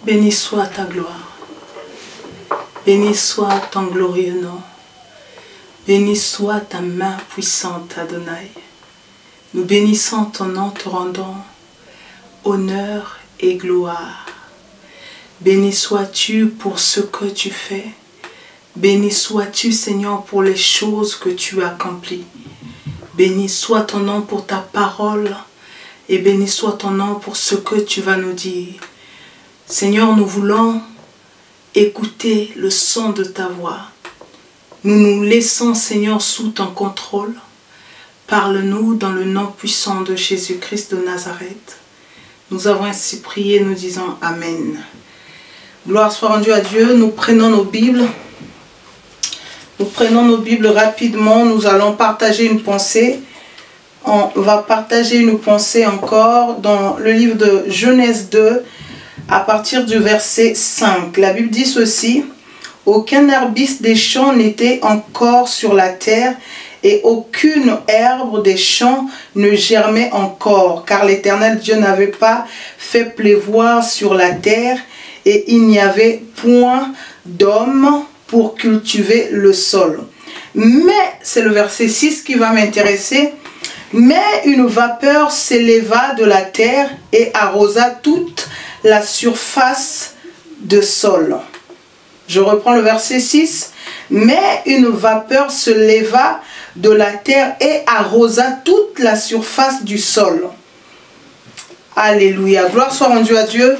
Béni soit ta gloire. Béni soit ton glorieux nom. Béni soit ta main puissante, Adonai. Nous bénissons ton nom, te rendons honneur et gloire. Béni sois-tu pour ce que tu fais. Béni sois-tu, Seigneur, pour les choses que tu accomplis. Béni soit ton nom pour ta parole et béni soit ton nom pour ce que tu vas nous dire. Seigneur, nous voulons écouter le son de ta voix. Nous nous laissons, Seigneur, sous ton contrôle. Parle-nous dans le nom puissant de Jésus-Christ de Nazareth. Nous avons ainsi prié, nous disons Amen. Gloire soit rendue à Dieu. Nous prenons nos Bibles. Nous prenons nos Bibles rapidement. Nous allons partager une pensée. On va partager une pensée encore dans le livre de Genèse 2 à partir du verset 5. La Bible dit ceci. Aucun arbuste des champs n'était encore sur la terre et aucune herbe des champs ne germait encore, car l'Éternel Dieu n'avait pas fait pleuvoir sur la terre et il n'y avait point d'homme pour cultiver le sol. Mais, c'est le verset 6 qui va m'intéresser, mais une vapeur s'éleva de la terre et arrosa toute la surface de sol. Je reprends le verset 6. Mais une vapeur se leva de la terre et arrosa toute la surface du sol. Alléluia. Gloire soit rendue à Dieu.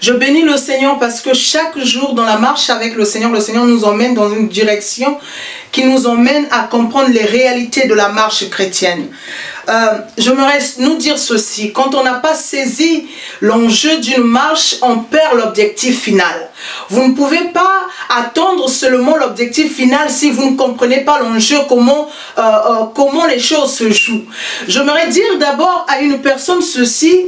Je bénis le Seigneur parce que chaque jour dans la marche avec le Seigneur nous emmène dans une direction qui nous emmène à comprendre les réalités de la marche chrétienne. J'aimerais nous dire ceci, quand on n'a pas saisi l'enjeu d'une marche, on perd l'objectif final. Vous ne pouvez pas attendre seulement l'objectif final si vous ne comprenez pas l'enjeu, comment les choses se jouent. J'aimerais dire d'abord à une personne ceci,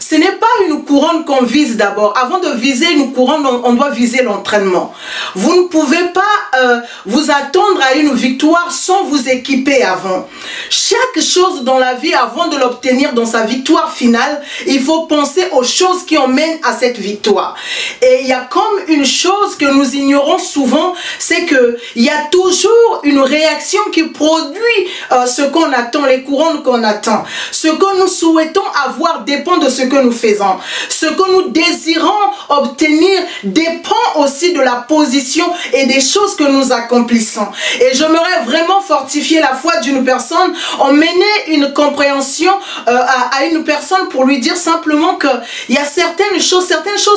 ce n'est pas une couronne qu'on vise d'abord. Avant de viser une couronne, on doit viser l'entraînement. Vous ne pouvez pas vous attendre à une victoire sans vous équiper avant. Chaque chose dans la vie, avant de l'obtenir dans sa victoire finale, il faut penser aux choses qui emmènent à cette victoire. Et il y a comme une chose que nous ignorons souvent, c'est qu'il y a toujours une réaction qui produit ce qu'on attend, les couronnes qu'on attend. Ce que nous souhaitons avoir dépend de ce que nous faisons. Ce que nous désirons obtenir dépend aussi de la position et des choses que nous accomplissons. Et j'aimerais vraiment fortifier la foi d'une personne, emmener une compréhension à une personne pour lui dire simplement que il y a certaines choses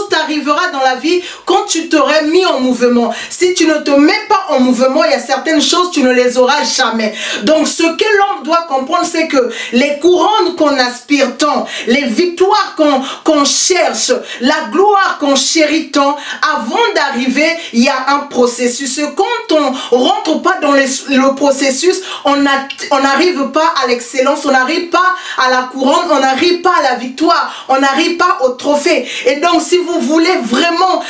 t'arriveront dans la vie quand tu t'aurais mis en mouvement. Si tu ne te mets pas en mouvement, il y a certaines choses, tu ne les auras jamais. Donc ce que l'homme doit comprendre, c'est que les couronnes qu'on aspire tant, les victoires qu'on cherche, la gloire qu'on chérit tant, avant d'arriver, il y a un processus. Quand on rentre pas dans le processus, on n'arrive pas à l'excellence, on n'arrive pas à la couronne, on n'arrive pas à la victoire, on n'arrive pas au trophée. Et donc si vous voulez vraiment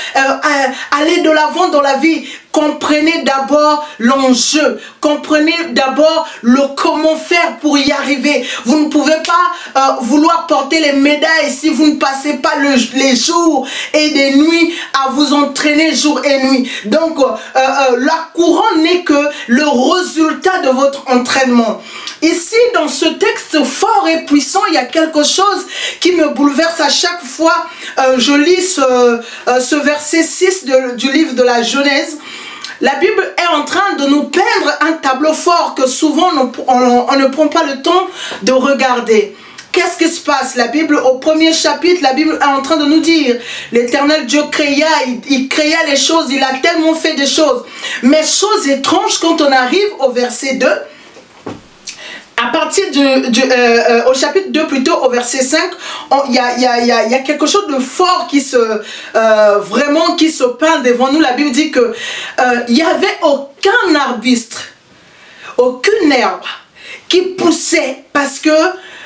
aller de l'avant dans la vie, comprenez d'abord l'enjeu, comprenez d'abord le comment faire pour y arriver. Vous ne pouvez pas vouloir porter les médailles si vous ne passez pas les jours et des nuits à vous entraîner jour et nuit. Donc la couronne n'est que le résultat de votre entraînement. Ici, dans ce texte fort et puissant, il y a quelque chose qui me bouleverse à chaque fois. Je lis ce verset 6 du livre de la Genèse. La Bible est en train de nous peindre un tableau fort que souvent on ne prend pas le temps de regarder. Qu'est-ce qui se passe? La Bible, au premier chapitre, la Bible est en train de nous dire, l'Éternel Dieu créa, il créa les choses, il a tellement fait des choses. Mais chose étrange, quand on arrive au verset 2, à partir au chapitre 2 plutôt, au verset 5, il y a quelque chose de fort qui vraiment qui se peint devant nous. La Bible dit que il n'y avait aucun arbuste, aucune herbe qui poussait parce que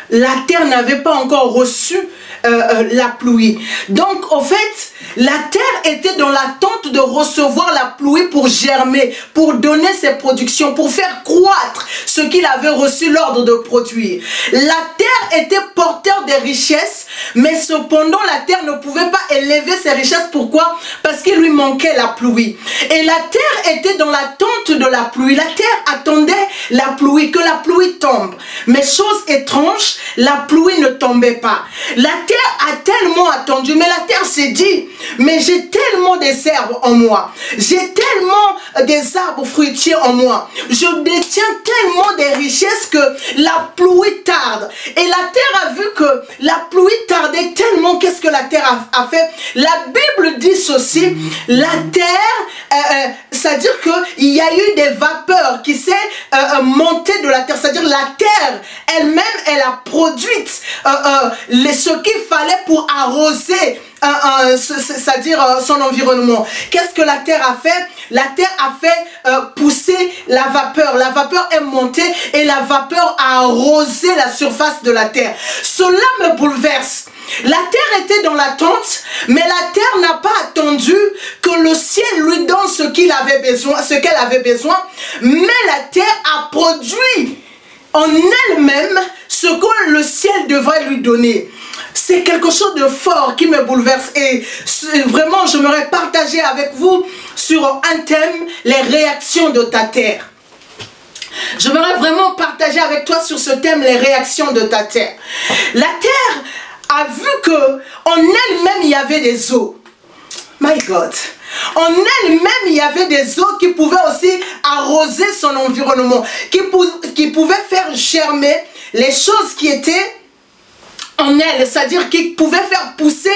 la terre n'avait pas encore reçu la pluie. Donc, au fait, la terre était dans l'attente de recevoir la pluie pour germer, pour donner ses productions, pour faire croître ce qu'il avait reçu l'ordre de produire. La terre était porteur des richesses, mais cependant la terre ne pouvait pas élever ses richesses. Pourquoi? Parce qu'il lui manquait la pluie. Et la terre était dans l'attente de la pluie. La terre attendait la pluie, que la pluie tombe. Mais chose étrange, la pluie ne tombait pas. La terre a tellement attendu, mais la terre s'est dit, mais j'ai tellement des herbes en moi, j'ai tellement des arbres fruitiers en moi, je détiens tellement des richesses que la pluie tarde. Et la terre a vu que la pluie tardait tellement. Qu'est-ce que la terre a fait? La Bible dit ceci, la terre, c'est-à-dire qu'il y a eu des vapeurs qui s'est montées de la terre, c'est-à-dire la terre elle-même, elle a produit ce qu'il fallait pour arroser c'est-à-dire son environnement. Qu'est-ce que la terre a fait? La terre a fait pousser la vapeur. La vapeur est montée et la vapeur a arrosé la surface de la terre. Cela me bouleverse. La terre était dans l'attente, mais la terre n'a pas attendu que le ciel lui donne ce qu'il avait besoin, ce qu'elle avait besoin, mais la terre a produit en elle-même ce que le ciel devrait lui donner. C'est quelque chose de fort qui me bouleverse et vraiment j'aimerais partager avec vous sur un thème, les réactions de ta terre. J'aimerais vraiment partager avec toi sur ce thème, les réactions de ta terre. La terre a vu que en elle-même il y avait des eaux. My God. En elle-même il y avait des eaux qui pouvaient aussi arroser son environnement, qui pouvaient faire germer les choses qui étaient en elle, c'est-à-dire qu'il pouvait faire pousser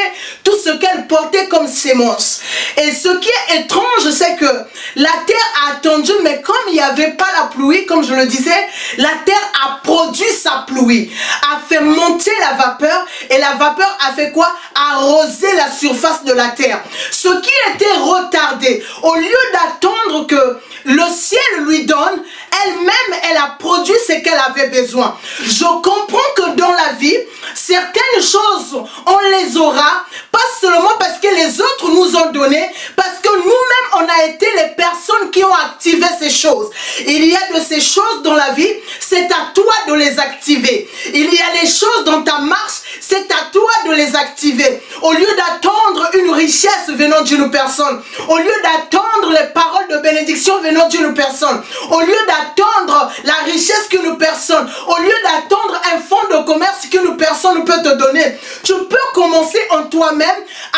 tout ce qu'elle portait comme sémence. Et ce qui est étrange, c'est que la terre a attendu, mais comme il n'y avait pas la pluie, comme je le disais, la terre a produit sa pluie, a fait monter la vapeur, et la vapeur a fait quoi? Arroser la surface de la terre. Ce qui était retardé, au lieu d'attendre que le ciel lui donne, elle-même, elle a produit ce qu'elle avait besoin. Je comprends que dans la vie, certaines choses, on les aura, pas seulement parce que les autres nous ont donné, parce que nous-mêmes, on a été les personnes qui ont activé ces choses. Il y a de ces choses dans la vie, c'est à toi de les activer. Il y a les choses dans ta marche, c'est à toi de les activer. Au lieu d'attendre une richesse venant d'une personne, au lieu d'attendre les paroles de bénédiction venant d'une personne, au lieu d'attendre la richesse qu'une personne, au lieu d'attendre un fonds de commerce qu'une personne peut te donner, tu peux commencer en toi-même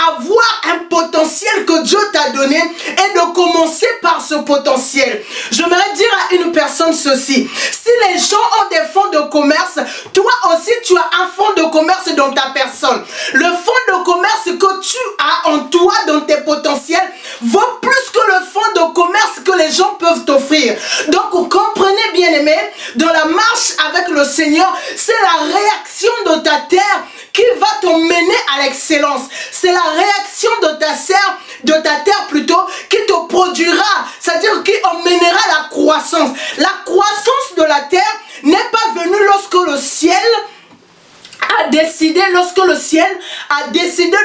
à voir un potentiel que Dieu t'a donné et de commencer par ce potentiel. J'aimerais dire à une personne ceci, si les gens ont des fonds de commerce, toi aussi tu as un fonds de commerce dans ta personne. Le fonds de commerce que tu as en toi, dans tes potentiels, vaut plus que le fonds de commerce que les gens peuvent t'offrir. Donc comprenez bien aimé, dans la marche avec le Seigneur, c'est la réaction de ta terre qui va t'emmener à l'excellence. C'est la réaction de ta terre plutôt, qui te produira, c'est-à-dire qui emmènera la croissance. La croissance de la terre n'est pas venue lorsque le ciel a décidé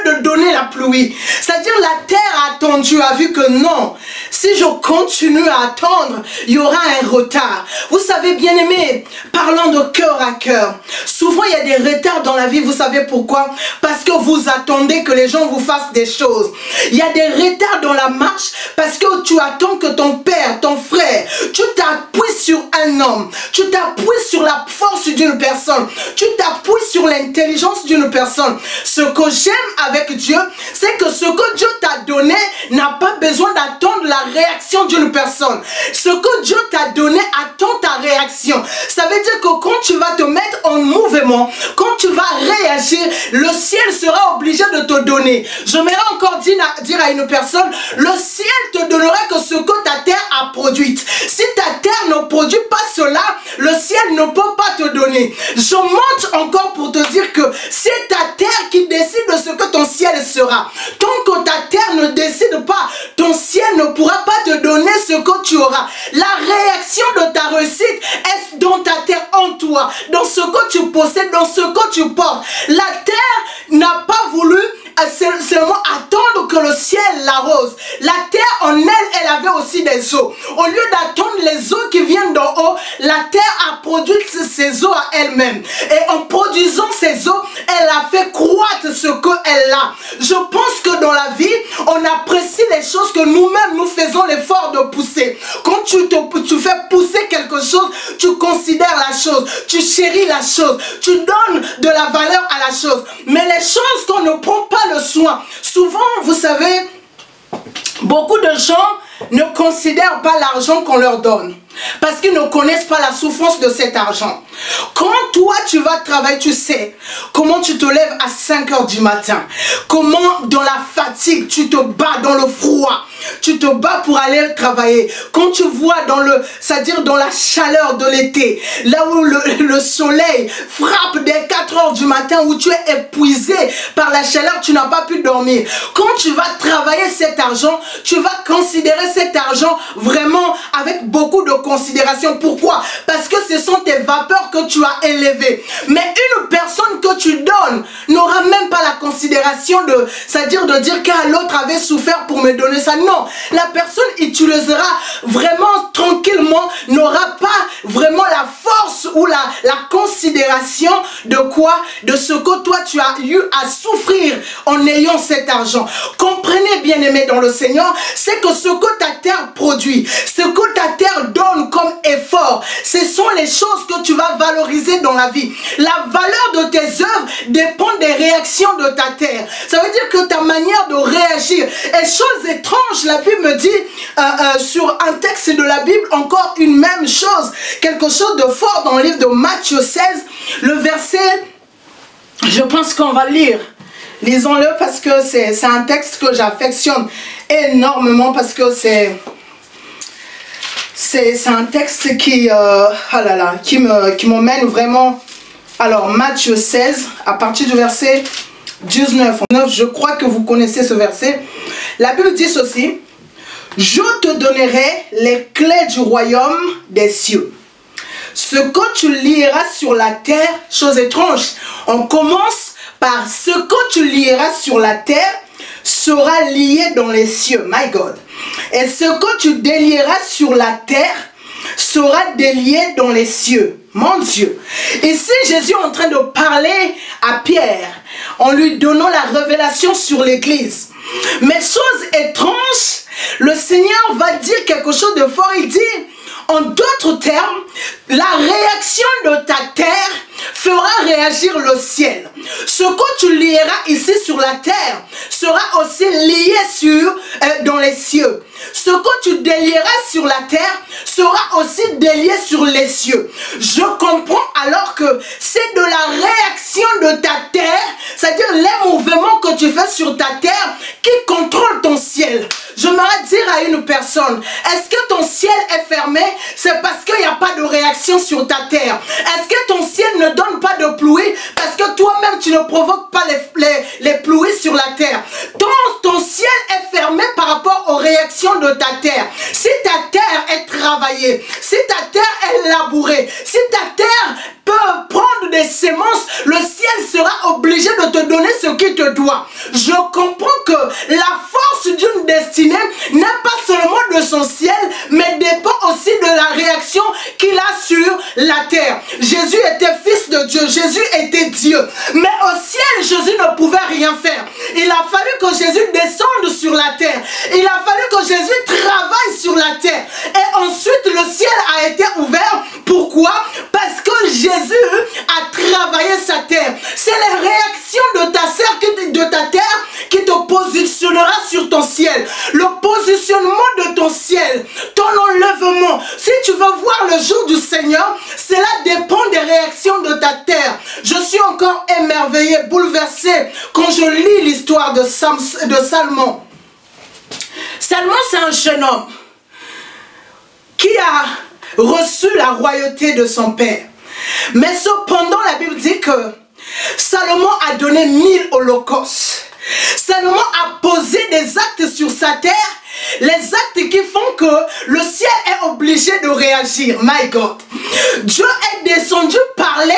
de donner la pluie. C'est-à-dire la terre a attendu, a vu que non, si je continue à attendre, il y aura un retard. Vous savez bien aimé, parlant de cœur à cœur, souvent il y a des retards dans la vie, vous savez pourquoi? Parce que vous attendez que les gens vous fassent des choses. Il y a des retards dans la marche parce que tu attends que ton père, ton frère, tu t'appuies sur un homme, tu t'appuies sur la force d'une personne, tu t'appuies sur l'intelligence d'une personne. Ce que j'aime avec Dieu, c'est que ce que Dieu t'a donné n'a pas besoin d'attendre la réaction d'une personne. Ce que Dieu t'a donné attend ta réaction. Ça veut dire que quand tu vas te mettre en mouvement, quand tu vas réagir, le ciel sera obligé de te donner. J'aimerais encore dire à une personne, le ciel te donnera que ce que ta terre a produit. Si ta terre ne produit pas cela, le ciel ne peut pas te donner. Je monte encore pour te dire que c'est ta terre qui décide de ce que ton ciel sera. Tant que ta terre ne décide pas, ton ciel ne pourra pas te donner ce que tu auras. La réaction de ta réussite est dans ta terre, en toi, dans ce que tu possèdes, dans ce que tu portes. La terre n'a seulement attendre que le ciel l'arrose. La terre en elle, elle avait aussi des eaux. Au lieu d'attendre les eaux qui viennent d'en haut, la terre a produit ses eaux à elle-même. Et en produisant ces eaux, elle a fait croître ce qu'elle a. Je pense que dans la vie, on apprécie les choses que nous-mêmes nous faisons l'effort de pousser. Quand tu fais pousser quelque chose, tu considères la chose, tu chéris la chose, tu donnes de la valeur à la chose. Mais les choses qu'on ne prend pas le soin, souvent, vous savez, beaucoup de gens ne considèrent pas l'argent qu'on leur donne. Parce qu'ils ne connaissent pas la souffrance de cet argent. Quand toi tu vas travailler, tu sais comment tu te lèves à 5 h du matin. Comment dans la fatigue tu te bats dans le froid. Tu te bats pour aller travailler. Quand tu vois c'est-à-dire dans la chaleur de l'été, là où le soleil frappe dès 4 h du matin, où tu es épuisé par la chaleur, tu n'as pas pu dormir. Quand tu vas travailler cet argent, tu vas considérer cet argent vraiment avec beaucoup de considération. Pourquoi? Parce que ce sont tes vapeurs que tu as élevées. Mais une personne que tu donnes n'aura même pas la considération c'est-à-dire de dire que l'autre avait souffert pour me donner ça. Non, la personne utilisera vraiment tranquillement, n'aura pas vraiment la force ou la considération de quoi? De ce que toi tu as eu à souffrir en ayant cet argent. Comprenez, bien aimé dans le Seigneur, c'est que ce que ta terre produit, ce que ta terre donne comme effort, ce sont les choses que tu vas valoriser dans la vie. La valeur de tes œuvres dépend des réactions de ta terre. Ça veut dire que ta manière de réagir. Et chose étrange, la Bible me dit sur un texte de la Bible encore une même chose, quelque chose de fort dans le livre de Matthieu 16, le verset, je pense qu'on va lire. Lisons-le parce que c'est un texte que j'affectionne énormément, parce que c'est un texte qui m'emmène vraiment. Alors, Matthieu 16, à partir du verset 19, je crois que vous connaissez ce verset. La Bible dit ceci: je te donnerai les clés du royaume des cieux. Ce que tu lieras sur la terre, chose étrange, on commence par ce que tu lieras sur la terre sera lié dans les cieux, my God. Et ce que tu délieras sur la terre sera délié dans les cieux, mon Dieu. Ici, Jésus est en train de parler à Pierre en lui donnant la révélation sur l'église. Mais chose étrange, le Seigneur va dire quelque chose de fort. Il dit, en d'autres termes, la réaction de ta terre fera réagir le ciel. Ce que tu lieras ici sur la terre sera aussi lié dans les cieux. Ce que tu délieras sur la terre sera aussi délié sur les cieux. Je comprends alors que c'est de la réaction de ta terre, c'est-à-dire les mouvements que tu fais sur ta terre, qui contrôle ton ciel. J'aimerais dire à une personne, est-ce que ton ciel est fermé? C'est parce qu'il n'y a pas de réaction sur ta terre. Est-ce que ton ciel ne donne pas de pluie parce que toi-même tu ne provoques pas les pluies sur la terre? Ton ciel est fermé par rapport aux réactions de ta terre. Si ta terre est travaillée, si ta terre est labourée, si ta terre peut prendre des semences, le ciel sera obligé de te donner ce qu'il te doit. Je comprends que la force d'une destinée n'est pas seulement de son ciel, mais dépend aussi de la réaction qu'il a sur la terre. Jésus était fils de Dieu, Jésus était Dieu, mais au ciel Jésus ne pouvait rien faire. Il a fallu que Jésus descende sur la terre, il a fallu que Jésus travaille sur la terre, et ensuite le ciel a été ouvert. Pourquoi? Parce que Jésus a travaillé sa terre. C'est les réactions de ta terre qui te positionnera sur ton ciel. Le positionnement de ton ciel, ton enlèvement. Si tu veux voir le jour du Seigneur, cela dépend des réactions de ta terre. Je suis encore émerveillé, bouleversé quand je lis l'histoire de Salmon. Salmon, c'est un jeune homme qui a reçu la royauté de son père. Mais cependant, la Bible dit que Salomon a donné 1000 holocaustes. Salomon a posé des actes sur sa terre, les actes qui font que le ciel est obligé de réagir. My God. Dieu est descendu parler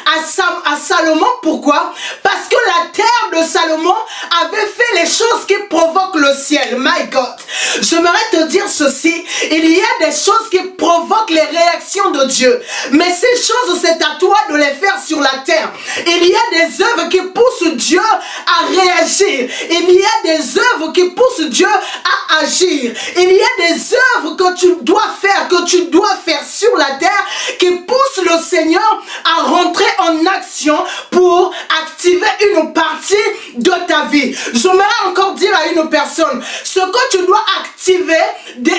à Salomon. Pourquoi? Parce que la terre de Salomon avait fait les choses qui provoquent le ciel. My God. J'aimerais te dire ceci. Il y a des choses qui provoquent les réactions de Dieu. Mais ces choses, c'est à toi de les faire sur la terre. Il y a des œuvres qui poussent Dieu à réagir. Il y a des œuvres qui poussent Dieu à agir. Il y a des œuvres que tu dois faire sur la terre qui poussent le Seigneur à rentrer en action pour activer une partie de ta vie. J'aimerais encore dire à une personne, ce que tu dois activer,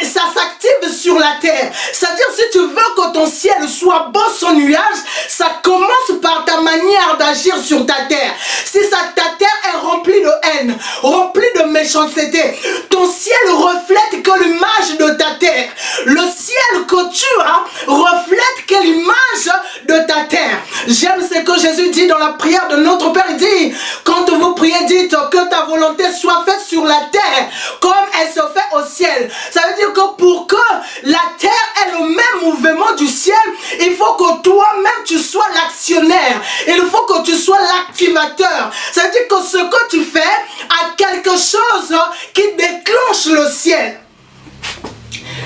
ça s'active sur la terre. C'est-à-dire, si tu veux que ton ciel soit beau sans nuage, ça commence par ta manière d'agir sur ta terre. Si ta terre est remplie de haine, remplie de méchanceté, ton ciel reflète que l'image de ta terre. Le ciel que tu as reflète que l'image de ta terre. J'aime ce que Jésus dit dans la prière de notre Père. Il dit, quand vous priez, dites que ta volonté soit faite sur la terre comme elle se fait au ciel. Ça veut dire que pour que la terre ait le même mouvement du ciel, il faut que toi-même tu sois l'actionnaire. Il faut que tu sois l'activateur. Ça veut dire que ce que tu fais a quelque chose qui déclenche le ciel.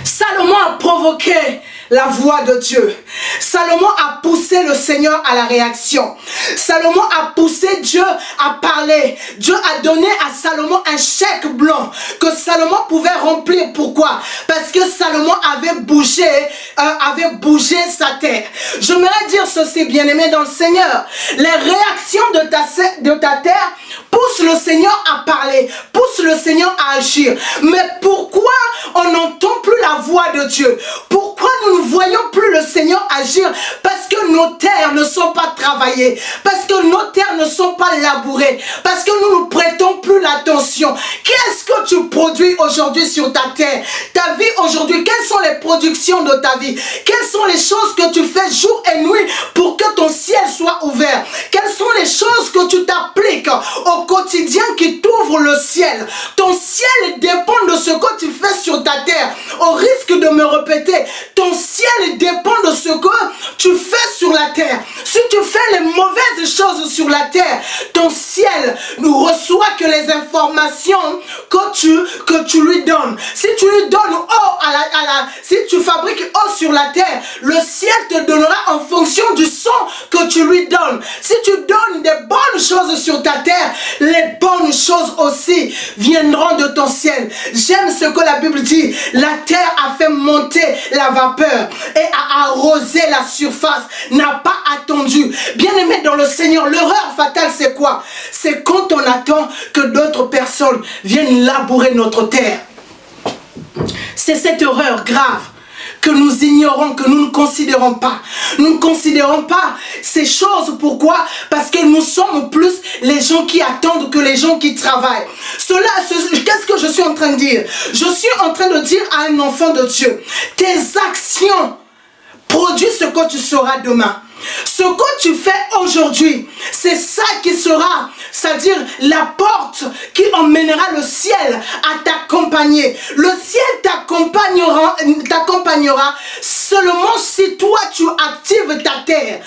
Salomon a provoqué la voix de Dieu. Salomon a poussé le Seigneur à la réaction. Salomon a poussé Dieu à parler. Dieu a donné à Salomon un chèque blanc que Salomon pouvait remplir. Pourquoi? Parce que Salomon avait bougé sa terre. J'aimerais dire ceci, bien-aimé dans le Seigneur. Les réactions de ta terre poussent le Seigneur à parler, poussent le Seigneur à agir. Mais pourquoi on n'entend plus la voix de Dieu? Pourquoi nous ne voyons plus le Seigneur agir? Parce que nos terres ne sont pas travaillées, parce que nos terres ne sont pas labourées, parce que nous ne prêtons plus l'attention. Qu'est-ce que tu produis aujourd'hui sur ta terre? Ta vie aujourd'hui, quelles sont les productions de ta vie? Quelles sont les choses que tu fais jour et nuit pour que ton ciel soit ouvert? Quelles sont les choses que tu t'appliques au quotidien qui t'ouvrent le ciel? Ton ciel dépend de ce que tu fais sur ta terre. Au risque de me répéter, ton ciel dépend de ce que tu fais sur la terre. Si tu fais les mauvaises choses sur la terre, ton ciel ne reçoit que les informations que tu lui donnes. Si tu lui donnes si tu fabriques eau sur la terre, le ciel te donnera en fonction du son que tu lui donnes. Si tu donnes des bonnes choses sur ta terre, les bonnes choses aussi viendront de ton ciel. J'aime ce que la Bible dit. La terre a fait monter la vapeur et a arrosé la surface, n'a pas attendu. Bien-aimé dans le Seigneur, l'erreur fatale c'est quoi? C'est quand on attend que d'autres personnes viennent labourer notre terre. C'est cette erreur grave que nous ignorons, que nous ne considérons pas. Nous ne considérons pas ces choses. Pourquoi? Parce que nous sommes plus les gens qui attendent que les gens qui travaillent. Qu'est-ce que je suis en train de dire? Je suis en train de dire à un enfant de Dieu, tes actions produisent ce que tu seras demain. Ce que tu fais aujourd'hui, c'est ça qui sera, c'est-à-dire la porte qui emmènera le ciel à t'accompagner. Le ciel t'accompagnera seulement si toi tu actives ta terre.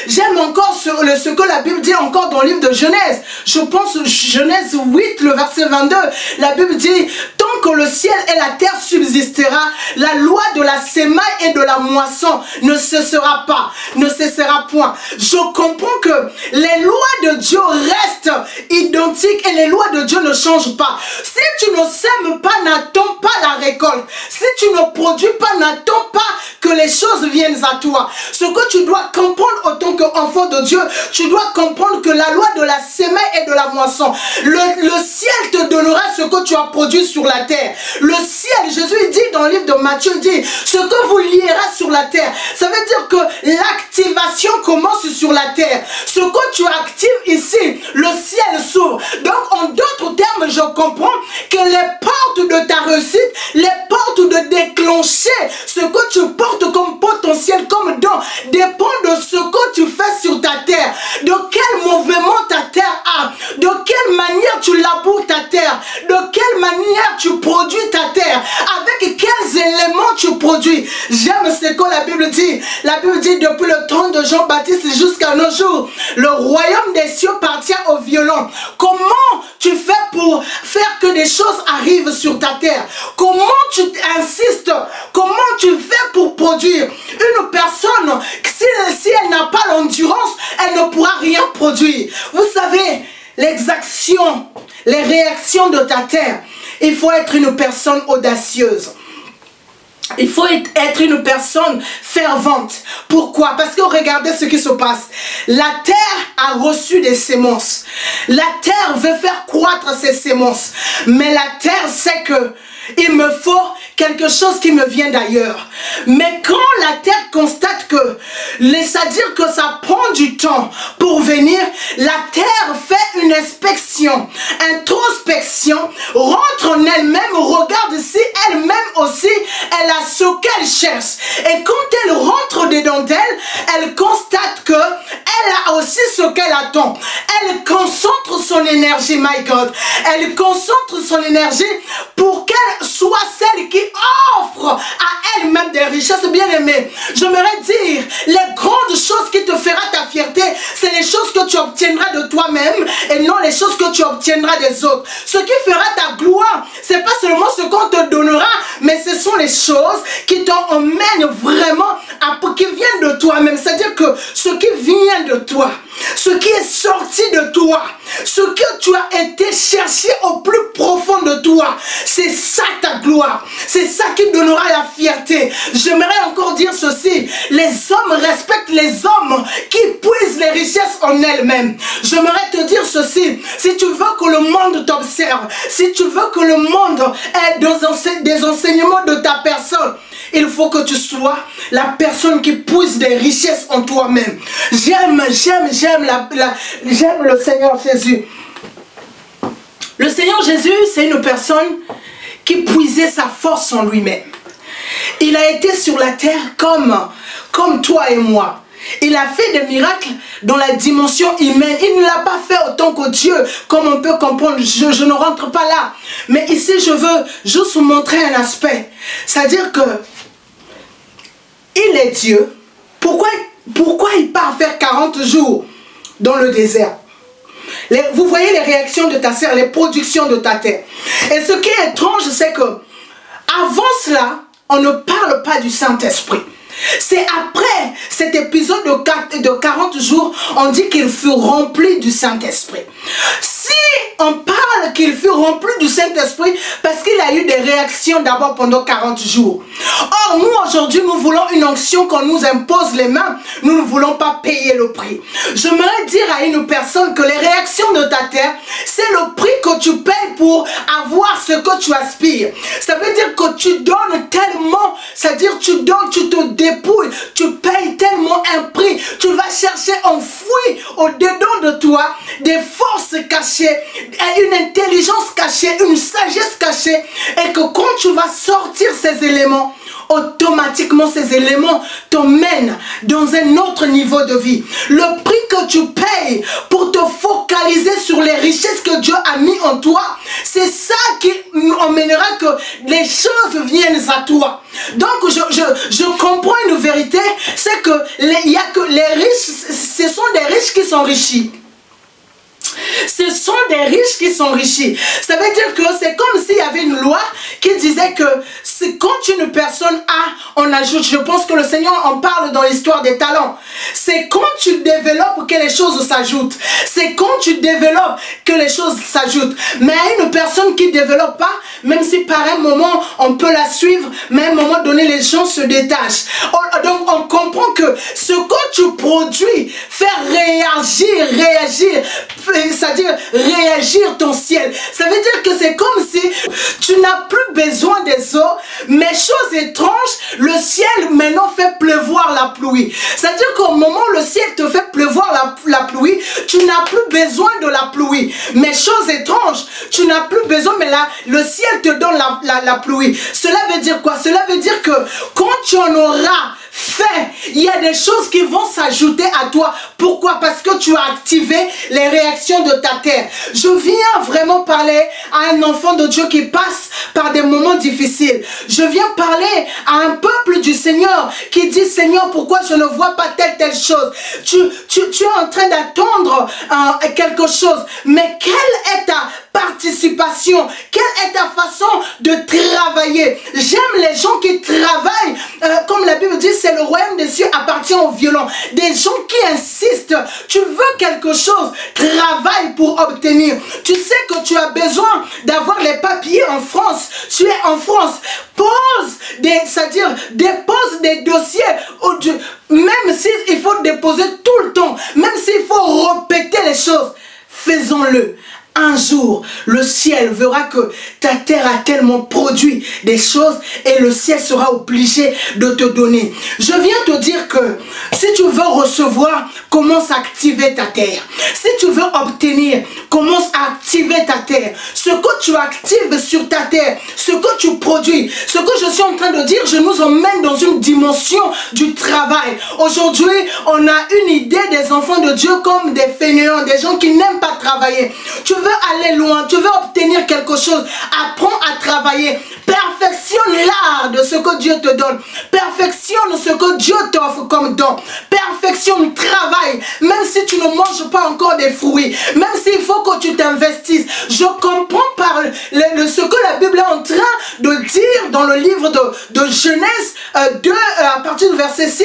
J'aime encore ce que la Bible dit encore dans le livre de Genèse. Je pense Genèse 8, le verset 22. La Bible dit, tant que le ciel et la terre subsistera, la loi de la semaille et de la moisson ne cessera pas. Ne cessera point. Je comprends que les lois de Dieu restent identiques et les lois de Dieu ne changent pas. Si tu ne sèmes pas, n'attends pas la récolte. Si tu ne produis pas, n'attends pas que les choses viennent à toi. Ce que tu dois comprendre en tant qu'enfant de Dieu, tu dois comprendre que la loi de la semaille et de la moisson, le ciel te donnera ce que tu as produit sur la terre. Le ciel, Jésus dit dans le livre de Matthieu, dit, ce que vous lierez sur la terre, ça veut dire que l'activation commence sur la terre. Ce que tu actives ici, le ciel s'ouvre. Donc en d'autres termes, je comprends que les portes de ta réussite, les portes de déclencher ce que tu portes comme potentiel, comme don, dépendent de ce que tu fais sur ta terre. De quel mouvement ta terre a, de quelle manière tu laboures ta terre, de quelle manière tu produis ta terre, avec quels éléments tu produis. J'aime ce que la Bible dit. La Bible dit depuis le temps de Jean-Baptiste jusqu'à nos jours, le royaume des cieux appartient aux violents. Comment faire que des choses arrivent sur ta terre? Comment tu insistes? Comment tu fais pour produire? Une personne, si elle n'a pas l'endurance, elle ne pourra rien produire. Vous savez, l'exaction, les réactions de ta terre, il faut être une personne audacieuse. Il faut être une personne fervente. Pourquoi? Parce que regardez ce qui se passe. La terre a reçu des semences. La terre veut faire croître ses semences. Mais la terre sait que il me faut quelque chose qui me vient d'ailleurs. Mais quand la terre constate que, c'est-à-dire que ça prend du temps pour venir, la terre fait une inspection, introspection, rentre en elle-même, regarde si elle-même aussi, elle a ce qu'elle cherche. Et quand elle rentre dedans d'elle, elle constate que elle a aussi ce qu'elle attend. Elle concentre son énergie, my God. Elle concentre son énergie pour qu'elle soit celle qui offre à elle-même des richesses. Bien-aimées, j'aimerais dire, les grandes choses qui te feront ta fierté, c'est les choses que tu obtiendras de toi-même et non les choses que tu obtiendras des autres. Ce qui fera ta gloire, c'est pas seulement ce qu'on te donnera, mais ce sont les choses qui t'emmènent vraiment qui viennent de toi-même. C'est-à-dire que ce qui vient de toi, ce qui est sorti de toi, ce que tu as été cherché au plus profond de toi, c'est ça ta gloire. C'est ça qui donnera la fierté. J'aimerais encore dire ceci. Les hommes respectent les hommes qui puisent les richesses en elles-mêmes. J'aimerais te dire ceci. Si tu veux que le monde t'observe, si tu veux que le monde ait des enseignements de ta personne, il faut que tu sois la personne qui puise des richesses en toi-même. J'aime le Seigneur Jésus. Le Seigneur Jésus, c'est une personne qui puisait sa force en lui-même. Il a été sur la terre comme toi et moi. Il a fait des miracles dans la dimension humaine. Il ne l'a pas fait autant que Dieu, comme on peut comprendre. Je ne rentre pas là. Mais ici, je veux juste vous montrer un aspect. C'est-à-dire que il est Dieu. Pourquoi il part faire 40 jours dans le désert? Vous voyez les réactions de ta sœur, les productions de ta terre. Et ce qui est étrange, c'est que avant cela, on ne parle pas du Saint-Esprit. C'est après cet épisode de 40 jours, on dit qu'il fut rempli du Saint-Esprit. Si on parle qu'il fut rempli du Saint-Esprit, parce qu'il a eu des réactions d'abord pendant 40 jours. Or, nous aujourd'hui, nous voulons une onction qu'on nous impose les mains. Nous ne voulons pas payer le prix. J'aimerais dire à une personne que les réactions de ta terre, c'est le prix que tu payes pour avoir ce que tu aspires. Ça veut dire que tu donnes tellement, c'est-à-dire tu donnes, tu te dépouilles, tu payes tellement un prix. Tu vas chercher enfoui au-dedans de toi des forces cachées, une intelligence cachée, une sagesse cachée, et que quand tu vas sortir ces éléments, automatiquement ces éléments t'emmènent dans un autre niveau de vie. Le prix que tu payes pour te focaliser sur les richesses que Dieu a mis en toi, c'est ça qui emmènera que les choses viennent à toi. Donc je comprends une vérité, c'est que il y a que les riches, ce sont des riches qui s'enrichissent. Ce sont des riches qui s'enrichissent. Ça veut dire que c'est comme s'il y avait une loi qui disait que quand une personne a, on ajoute. Je pense que le Seigneur en parle dans l'histoire des talents. C'est quand tu développes que les choses s'ajoutent. C'est quand tu développes que les choses s'ajoutent. Mais à une personne qui ne développe pas, même si par un moment on peut la suivre, mais à un moment donné les gens se détachent. Donc on comprend que ce que tu produis fait réagir, c'est-à-dire réagir ton ciel. Ça veut dire que c'est comme si tu n'as plus besoin des eaux, mais chose étrange, le ciel maintenant fait pleuvoir la pluie. C'est-à-dire qu'au moment où le ciel te fait pleuvoir la pluie, tu n'as plus besoin de la pluie. Mais chose étrange, tu n'as plus besoin, mais là, le ciel te donne la pluie. Cela veut dire quoi? Cela veut dire que quand tu en auras fait, il y a des choses qui vont s'ajouter à toi. Pourquoi? Parce que tu as activé les réactions de ta terre. Je viens vraiment parler à un enfant de Dieu qui passe par des moments difficiles. Je viens parler à un peuple du Seigneur qui dit: Seigneur, pourquoi je ne vois pas telle chose? Tu es en train d'attendre quelque chose, mais quelle est ta participation? Quelle est ta façon de travailler? J'aime les gens qui travaillent, comme la Bible dit, c'est le royaume des cieux appartient aux violents. Des gens qui insistent. Tu veux quelque chose, travaille pour obtenir. Tu sais que tu as besoin d'avoir les papiers en France. Tu es en France. C'est-à-dire dépose des dossiers. Même s'il faut déposer tout le temps, même s'il faut répéter les choses, faisons-le. Un jour, le ciel verra que ta terre a tellement produit des choses et le ciel sera obligé de te donner. Je viens te dire que si tu veux recevoir, commence à activer ta terre. Si tu veux obtenir, commence à activer ta terre. Ce que tu actives sur ta terre, ce que tu produis, ce que je suis en train de dire, je nous emmène dans une dimension du travail. Aujourd'hui, on a une idée des enfants de Dieu comme des fainéants, des gens qui n'aiment pas travailler. Tu veux aller loin, tu veux obtenir quelque chose, apprends à travailler, perfectionne l'art de ce que Dieu te donne, perfectionne ce que Dieu t'offre comme don, perfectionne, travaille, même si tu ne manges pas encore des fruits, même s'il faut que tu t'investisses. Je comprends par ce que la Bible est en train de dire dans le livre de Genèse 2 à partir du verset 6,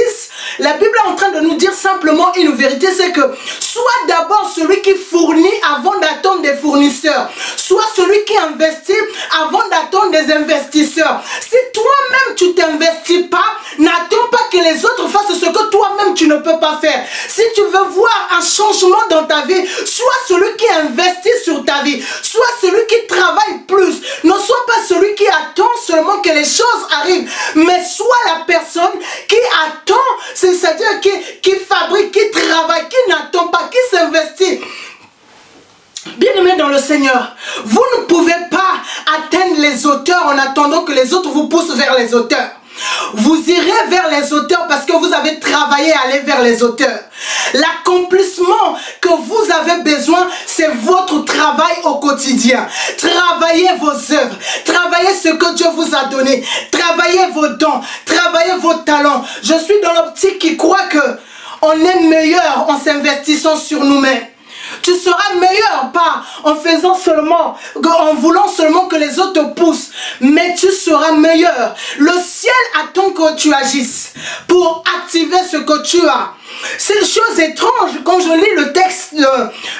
la Bible est en train de nous dire simplement une vérité, c'est que soit d'abord celui qui fournit avant d'attendre des fournisseurs, soit celui qui investit avant d'attendre des investisseurs. Si toi-même tu t'investis pas, n'attends pas que les autres fassent ce que toi-même tu ne peux pas faire. Si tu veux voir un changement dans ta vie, sois celui qui investit sur ta vie, sois celui qui travaille plus. Ne sois pas celui qui attend seulement que les choses arrivent, mais sois la personne qui attend, c'est-à-dire qui fabrique, qui travaille, qui n'attend pas, qui s'investit. Bien-aimés dans le Seigneur, vous ne pouvez pas atteindre les hauteurs en attendant que les autres vous poussent vers les hauteurs. Vous irez vers les hauteurs parce que vous avez travaillé à aller vers les hauteurs. L'accomplissement que vous avez besoin, c'est votre travail au quotidien. Travaillez vos œuvres, travaillez ce que Dieu vous a donné, travaillez vos dons, travaillez vos talents. Je suis dans l'optique qui croit que on est meilleur en s'investissant sur nous-mêmes. Tu seras meilleur pas en faisant seulement, en voulant seulement que les autres te poussent, mais tu seras meilleur. Le ciel attend que tu agisses pour activer ce que tu as. C'est une chose étrange. Quand je lis le texte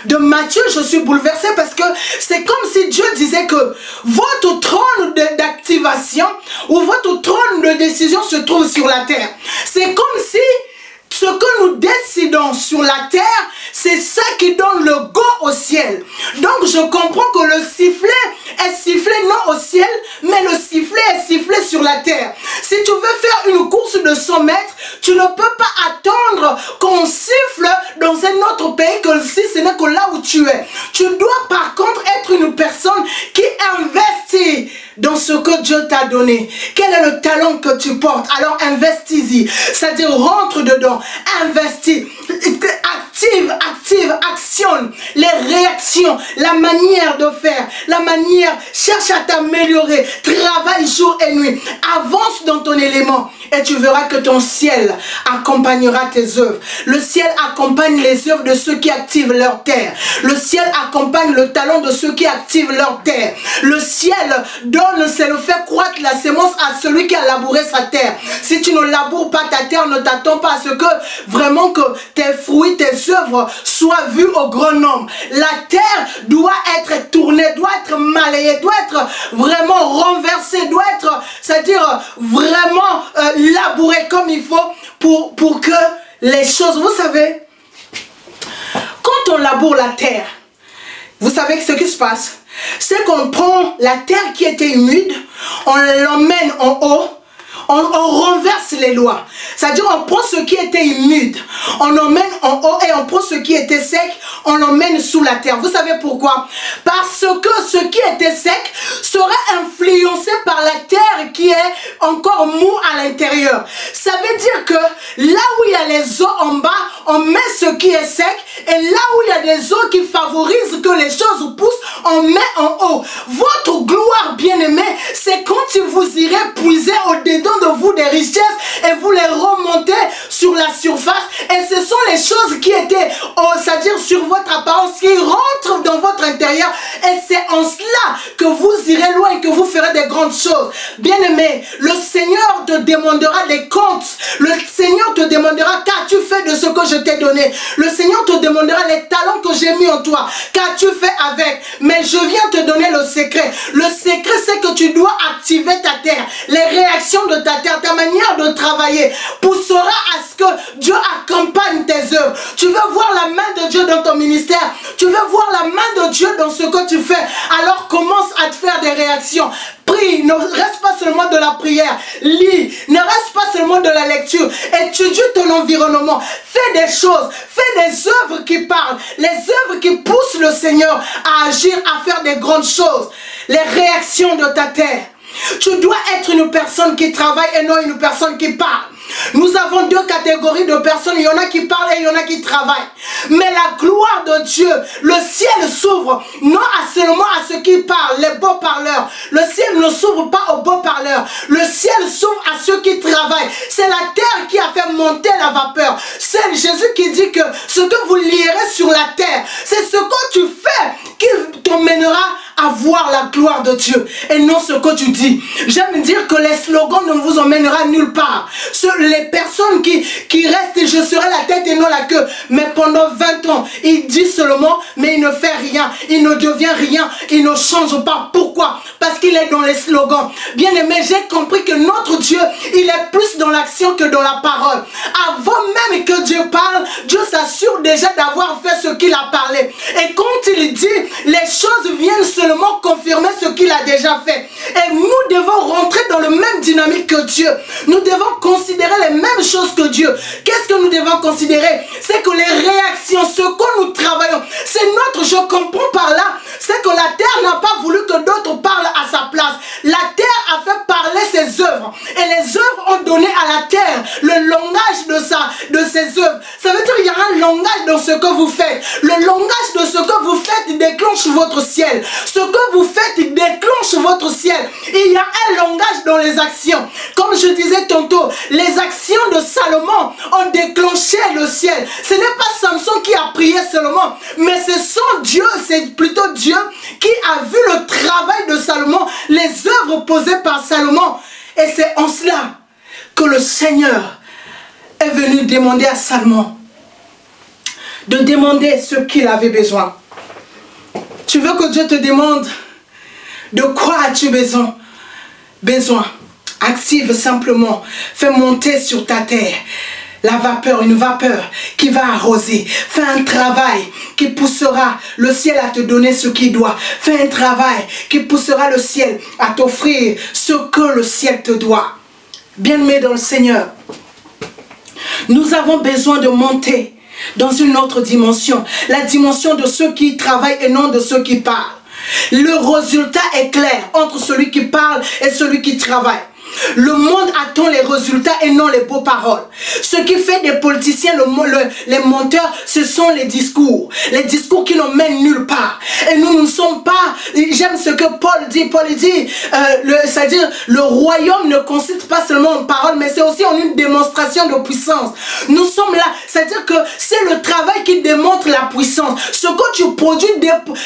de Matthieu, je suis bouleversée parce que c'est comme si Dieu disait que votre trône d'activation ou votre trône de décision se trouve sur la terre. C'est comme si ce que nous décidons sur la terre, c'est ça qui donne le go au ciel. Donc je comprends que le sifflet est sifflé non au ciel, mais le sifflet est sifflé sur la terre. Si tu veux faire une course de 100 mètres, tu ne peux pas attendre qu'on siffle dans un autre pays que si ce n'est que là où tu es. Tu dois par contre être une personne qui investit dans ce que Dieu t'a donné. Quel est le talent que tu portes? Alors investis-y. C'est-à-dire rentre dedans, investis, actionne les réactions, la manière de faire, la manière, cherche à t'améliorer, travaille jour et nuit, avance dans ton élément et tu verras que ton ciel accompagnera tes œuvres. Le ciel accompagne les œuvres de ceux qui activent leur terre. Le ciel accompagne le talent de ceux qui activent leur terre. Le ciel donne, c'est le fait croître la sémence à celui qui a labouré sa terre. Si tu ne laboures pas ta terre, ne t'attends pas à ce que vraiment que tes fruits, tes œuvres soient vues au grand nombre. La terre doit être tournée, doit être malayée, doit être vraiment renversée, doit être, c'est-à-dire vraiment labourée comme il faut pour que les choses, vous savez, quand on laboure la terre, vous savez ce qui se passe, c'est qu'on prend la terre qui était humide, on l'emmène en haut, on renverse les lois. C'est-à-dire on prend ce qui était humide, on emmène en haut et on prend ce qui était sec, on l'emmène sous la terre. Vous savez pourquoi? Parce que ce qui était sec sera influencé par la terre qui est encore mou à l'intérieur. Ça veut dire que là où il y a les eaux en bas, on met ce qui est sec, et là où il y a des eaux qui favorisent que les choses poussent, on met en haut. Votre gloire, bien-aimé, c'est quand vous irez puiser au-dedans de vous des richesses et vous les remontez sur la surface, et ce sont les choses qui étaient, c'est-à-dire sur votre apparence, qui rentrent dans votre intérieur, et c'est en cela que vous irez loin et que vous ferez des grandes choses. Bien-aimé, le Seigneur te demandera des comptes. Le Seigneur te demandera qu'as-tu fait de ce que je t'ai donné. Le Seigneur te demandera les talents que j'ai mis en toi. Qu'as-tu fait avec? Mais je viens te donner le secret. Le secret, c'est que tu dois activer ta terre. Les réactions de ta terre, ta manière de travailler poussera à ce que Dieu accompagne tes œuvres. Tu veux voir la main de Dieu dans ton ministère. Tu veux voir la main de Dieu dans ce que tu fais. Alors commence à te faire des réactions. Prie, ne reste pas seulement de la prière. Lis, ne reste pas seulement de la lecture. Étudie ton environnement. Fais des choses. Fais des œuvres qui parlent. Les œuvres qui poussent le Seigneur à agir, à faire des grandes choses. Les réactions de ta terre. Tu dois être une personne qui travaille et non une personne qui parle. Nous avons deux catégories de personnes. Il y en a qui parlent et il y en a qui travaillent. Mais la gloire de Dieu, le ciel s'ouvre non seulement à ceux qui parlent, les beaux parleurs. Le ciel ne s'ouvre pas aux beaux parleurs. Le ciel s'ouvre à ceux qui travaillent. C'est la terre qui a fait monter la vapeur. C'est Jésus qui dit que ce que vous lierez sur la terre, c'est ce que tu fais qui t'emmènera à voir la gloire de Dieu et non ce que tu dis. J'aime dire que les slogans ne vous emmèneront nulle part. Les personnes qui restent, je serai la tête et non la queue, mais pendant 20 ans, il dit seulement, mais il ne fait rien, il ne devient rien, il ne change pas. Pourquoi? Parce qu'il est dans les slogans. Bien aimé, j'ai compris que notre Dieu, il est plus dans l'action que dans la parole. Avant même que Dieu parle, Dieu s'assure déjà d'avoir fait ce qu'il a parlé. Et quand il dit, les choses viennent seulement confirmer ce qu'il a déjà fait. Et nous devons rentrer dans le même dynamique que Dieu. Nous devons considérer les mêmes choses que Dieu. Qu'est-ce que nous devons considérer? C'est que les réactions, ce que nous travaillons, c'est notre, je comprends par là, c'est que la terre n'a pas voulu que d'autres parlent à sa place. La terre a fait parler ses œuvres. Et les œuvres ont donné à la terre le langage de ses œuvres. Ça veut dire qu'il y a un langage dans ce que vous faites. Le langage de ce que vous faites déclenche votre ciel. Ce que vous faites déclenche votre ciel. Et il y a un langage dans les actions. Comme je disais tantôt, les actions de Salomon ont déclenché le ciel. Ce n'est pas Samson qui a prié seulement, mais c'est son Dieu, c'est plutôt Dieu qui a vu le travail de Salomon, les œuvres posées par Salomon. Et c'est en cela que le Seigneur est venu demander à Salomon de demander ce qu'il avait besoin. Tu veux que Dieu te demande de quoi as-tu besoin? Active simplement, fais monter sur ta terre la vapeur, une vapeur qui va arroser. Fais un travail qui poussera le ciel à te donner ce qu'il doit. Fais un travail qui poussera le ciel à t'offrir ce que le ciel te doit. Bien-aimé dans le Seigneur, nous avons besoin de monter dans une autre dimension. La dimension de ceux qui travaillent et non de ceux qui parlent. Le résultat est clair entre celui qui parle et celui qui travaille. Le monde attend les résultats et non les beaux paroles. Ce qui fait des politiciens, les menteurs, ce sont les discours. Les discours qui n'emmènent nulle part. Et nous ne sommes pas, j'aime ce que Paul dit, c'est-à-dire le royaume ne consiste pas seulement en paroles, mais c'est aussi en une démonstration de puissance. Nous sommes là, c'est-à-dire que c'est le travail qui démontre la puissance. Ce que tu produis,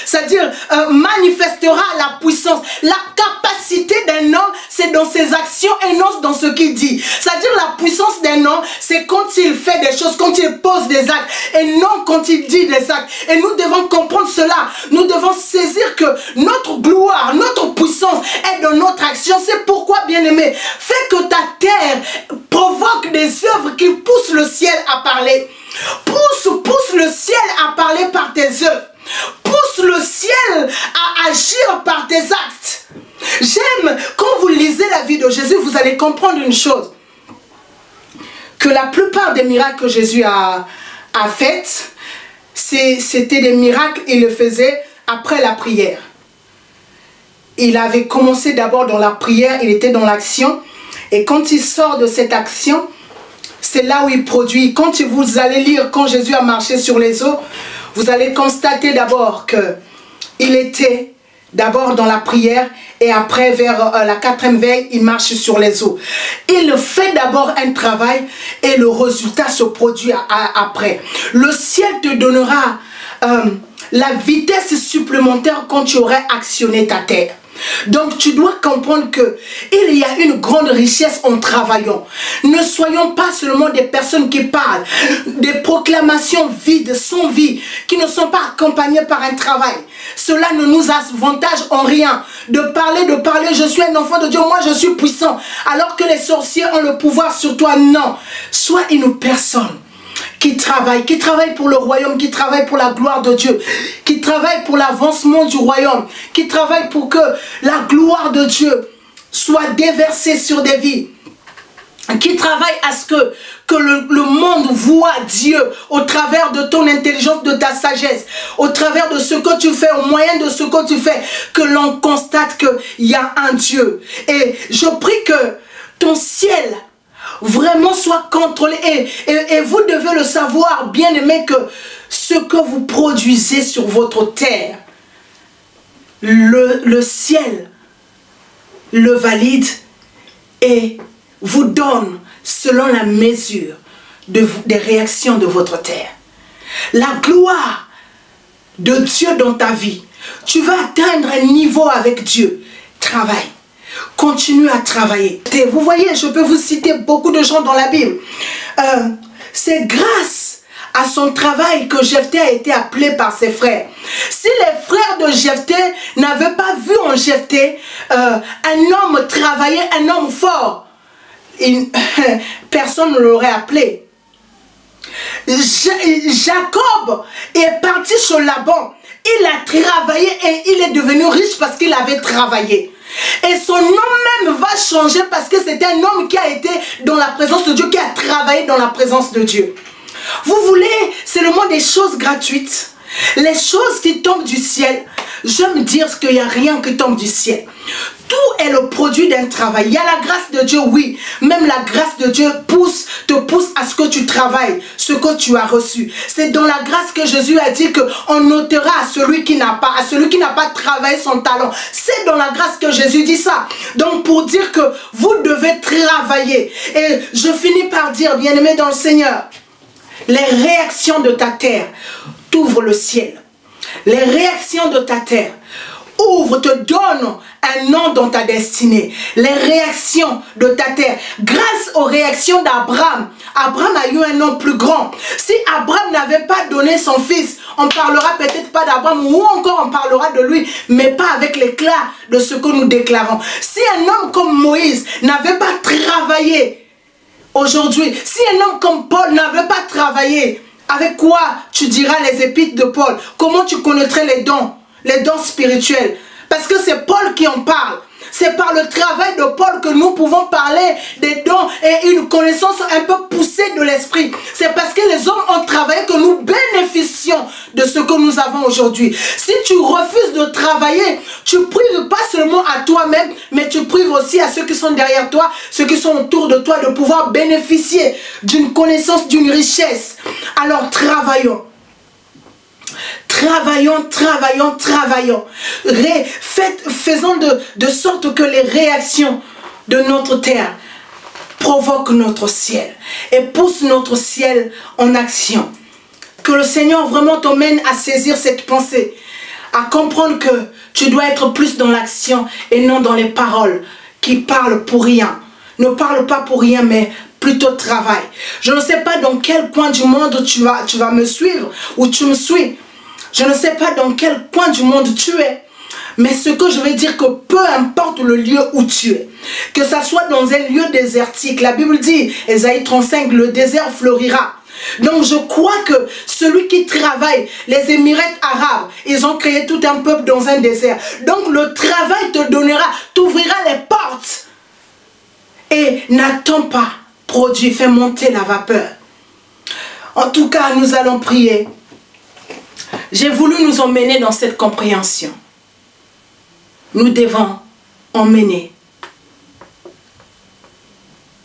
c'est-à-dire manifestera la puissance. La capacité d'un homme, c'est dans ses actions et non dans ce qu'il dit. C'est-à-dire la puissance d'un homme, c'est quand il fait des choses, quand il pose des actes et non quand il dit des actes. Et nous devons comprendre cela. Nous devons saisir que notre gloire, notre puissance est dans notre action. C'est pourquoi, bien-aimé, fais que ta terre provoque des œuvres qui poussent le ciel à parler. Pousse le ciel à parler par tes œuvres. Pousse le ciel à agir par tes actes. J'aime, quand vous lisez la vie de Jésus, vous allez comprendre une chose. Que la plupart des miracles que Jésus a fait, c'était des miracles, il le faisait après la prière. Il avait commencé d'abord dans la prière, il était dans l'action. Et quand il sort de cette action, c'est là où il produit. Quand vous allez lire, quand Jésus a marché sur les eaux, vous allez constater d'abord qu'il était d'abord dans la prière et après vers la 4e veille, il marche sur les eaux. Il fait d'abord un travail et le résultat se produit après. Le ciel te donnera la vitesse supplémentaire quand tu aurais actionné ta terre. Donc tu dois comprendre que il y a une grande richesse en travaillant. Ne soyons pas seulement des personnes qui parlent, des proclamations vides, sans vie, qui ne sont pas accompagnées par un travail. Cela ne nous avantage en rien. De parler, je suis un enfant de Dieu, moi je suis puissant. Alors que les sorciers ont le pouvoir sur toi, non. Sois une personne qui travaille pour le royaume, qui travaille pour la gloire de Dieu, qui travaille pour l'avancement du royaume, qui travaille pour que la gloire de Dieu soit déversée sur des vies, qui travaille à ce que le monde voit Dieu au travers de ton intelligence, de ta sagesse, au travers de ce que tu fais, au moyen de ce que tu fais, que l'on constate qu'il y a un Dieu. Et je prie que ton ciel vraiment soit contrôlé et vous devez le savoir, bien aimé, que ce que vous produisez sur votre terre, le ciel le valide et vous donne selon la mesure des réactions de votre terre. La gloire de Dieu dans ta vie, tu vas atteindre un niveau avec Dieu. Travaille. Continue à travailler. Et vous voyez, je peux vous citer beaucoup de gens dans la Bible. C'est grâce à son travail que Jephthé a été appelé par ses frères. Si les frères de Jephthé n'avaient pas vu en Jephthé un homme travailler, un homme fort, personne ne l'aurait appelé. Jacob est parti chez Laban. Il a travaillé et il est devenu riche parce qu'il avait travaillé. Et son nom même va changer parce que c'est un homme qui a été dans la présence de Dieu, qui a travaillé dans la présence de Dieu. Vous voulez seulement des choses gratuites, les choses qui tombent du ciel. J'aime dire qu'il n'y a rien qui tombe du ciel. Tout est le produit d'un travail. Il y a la grâce de Dieu, oui. Même la grâce de Dieu te pousse à ce que tu travailles, ce que tu as reçu. C'est dans la grâce que Jésus a dit qu'on ôtera à celui qui n'a pas travaillé son talent. C'est dans la grâce que Jésus dit ça. Donc pour dire que vous devez travailler. Et je finis par dire, bien-aimé dans le Seigneur, les réactions de ta terre t'ouvrent le ciel. Les réactions de ta terre te donnent un nom dans ta destinée. Les réactions de ta terre. Grâce aux réactions d'Abraham, Abraham a eu un nom plus grand. Si Abraham n'avait pas donné son fils, on parlera peut-être pas d'Abraham, ou encore on parlera de lui, mais pas avec l'éclat de ce que nous déclarons. Si un homme comme Moïse n'avait pas travaillé aujourd'hui, si un homme comme Paul n'avait pas travaillé, avec quoi tu diras les épîtres de Paul? Comment tu connaîtrais les dons spirituels? Parce que c'est Paul qui en parle. C'est par le travail de Paul que nous pouvons parler des dons et une connaissance un peu poussée de l'esprit. C'est parce que les hommes ont travaillé que nous bénéficions de ce que nous avons aujourd'hui. Si tu refuses de travailler, tu prives pas seulement à toi-même, mais tu prives aussi à ceux qui sont derrière toi, ceux qui sont autour de toi, de pouvoir bénéficier d'une connaissance, d'une richesse. Alors travaillons. Travaillons. Faisons de sorte que les réactions de notre terre provoquent notre ciel et poussent notre ciel en action. Que le Seigneur vraiment t'emmène à saisir cette pensée, à comprendre que tu dois être plus dans l'action et non dans les paroles qui parlent pour rien. Ne parle pas pour rien, mais plutôt travail. Je ne sais pas dans quel coin du monde tu vas me suivre ou tu me suis. Je ne sais pas dans quel coin du monde tu es. Mais ce que je veux dire, que peu importe le lieu où tu es, que ça soit dans un lieu désertique, la Bible dit, Ésaïe 35, le désert fleurira. Donc je crois que celui qui travaille, les Émirats arabes, ils ont créé tout un peuple dans un désert. Donc le travail te donnera, t'ouvrira les portes. Et n'attends pas, produis, fais monter la vapeur. En tout cas, nous allons prier. J'ai voulu nous emmener dans cette compréhension. Nous devons emmener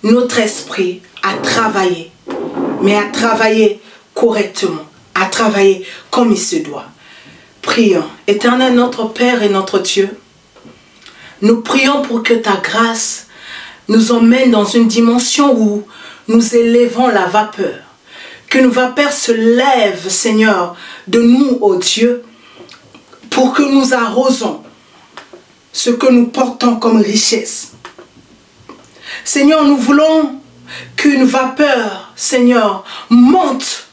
notre esprit à travailler, mais à travailler correctement, à travailler comme il se doit. Prions. Éternel notre Père et notre Dieu, nous prions pour que ta grâce nous emmène dans une dimension où nous élevons la vapeur. Que nos vapeurs se lèvent, Seigneur, de nous, ô Dieu, pour que nous arrosons ce que nous portons comme richesse. Seigneur, nous voulons qu'une vapeur, Seigneur, monte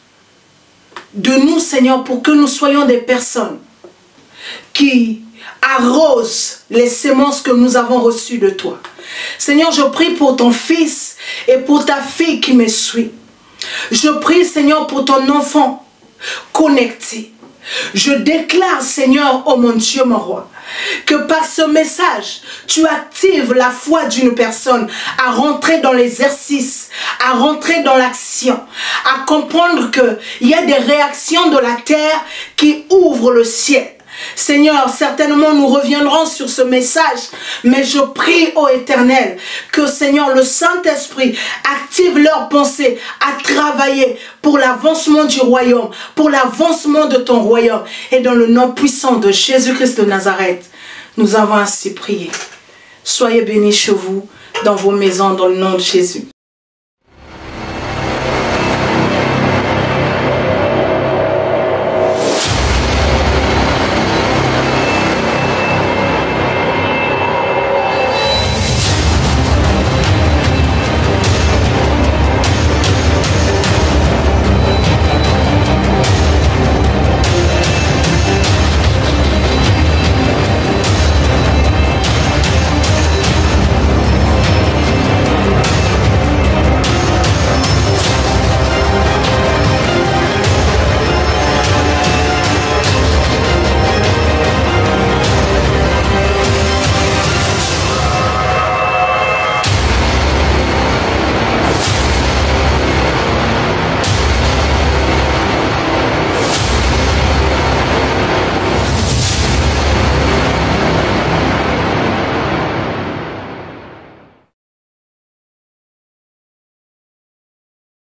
de nous, Seigneur, pour que nous soyons des personnes qui arrosent les semences que nous avons reçues de toi. Seigneur, je prie pour ton fils et pour ta fille qui me suit. Je prie, Seigneur, pour ton enfant connecté. Je déclare, Seigneur, oh mon Dieu, mon roi, que par ce message, tu actives la foi d'une personne à rentrer dans l'exercice, à rentrer dans l'action, à comprendre qu'il y a des réactions de la terre qui ouvrent le ciel. Seigneur, certainement nous reviendrons sur ce message, mais je prie au Éternel que, Seigneur, le Saint-Esprit active leurs pensées à travailler pour l'avancement du royaume, pour l'avancement de ton royaume. Et dans le nom puissant de Jésus-Christ de Nazareth, nous avons ainsi prié. Soyez bénis chez vous, dans vos maisons, dans le nom de Jésus.